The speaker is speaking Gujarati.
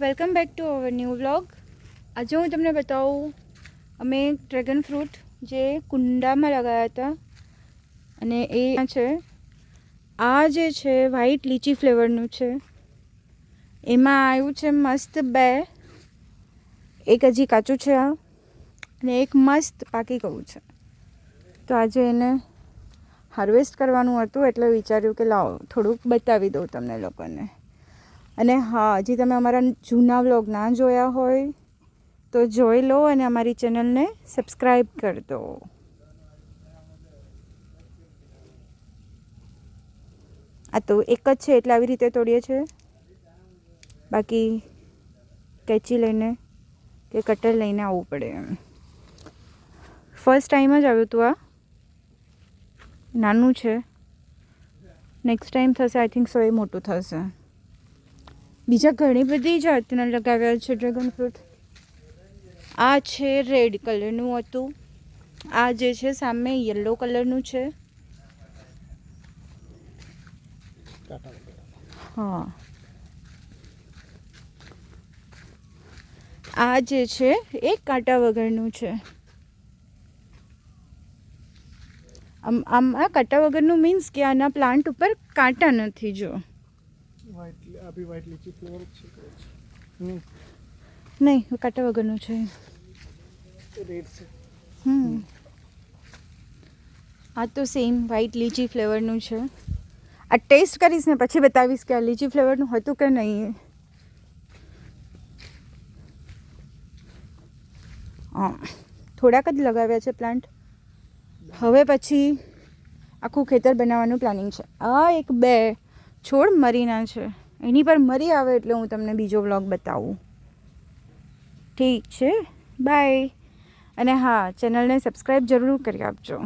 Welcome back to our new vlog. આજે હું તમને બતાવું અમે ડ્રેગન ફ્રૂટ જે કુંડામાં લગાવ્યા હતા અને એ છે આ જે છે વ્હાઈટ લીચી ફ્લેવરનું છે. એમાં આવ્યું છે મસ્ત બે, એક હજી કાચું છે આ અને એક મસ્ત પાકી ગયું છે. તો આજે એને હાર્વેસ્ટ કરવાનું હતું એટલે વિચાર્યું કે લાવો થોડુંક બતાવી દઉં તમને લોકોને. અને હા, હજી તમે અમારા જૂના વ્લોગ ના જોયા હોય તો જોઈ લો અને અમારી ચેનલને સબસ્ક્રાઈબ કરી દો. આ તો એક જ છે એટલે આવી રીતે તોડીએ છીએ, બાકી કેંચી લઈને કે કટર લઈને આવવું પડે એમ. ફર્સ્ટ ટાઈમ જ આવ્યું હતું, આ નાનું છે. નેક્સ્ટ ટાઈમ થશે આઈ થિંક સો એ મોટું થશે. બીજા ઘણી બધી જાતના લગાવ્યા છે ડ્રેગન ફ્રૂટ. આ છે રેડ કલરનું હતું, આ જે છે સામે યલો કલરનું છે. હા, આ જે છે એ કાંટા વગરનું છે. આમ આ કાંટા વગરનું મીન્સ કે આના પ્લાન્ટ ઉપર કાંટા નથી. જો નહીં, કાંટા વગરનું છે. આ તો સેમ વ્હાઈટ લીચી ફ્લેવરનું છે. આ ટેસ્ટ કરીશ ને પછી બતાવીશ કે આ લીચી ફ્લેવરનું હતું કે નહીં. હા, થોડાક જ લગાવ્યા છે પ્લાન્ટ. હવે પછી આખું ખેતર બનાવવાનું પ્લાનિંગ છે. આ એક બે છોડ મરીના છે, એની પર મરી આવે એટલે હું તમને બીજો વ્લોગ બતાવું. ઠીક છે, બાય. અને હા, ચેનલને સબસ્ક્રાઈબ જરૂર કરી આપજો.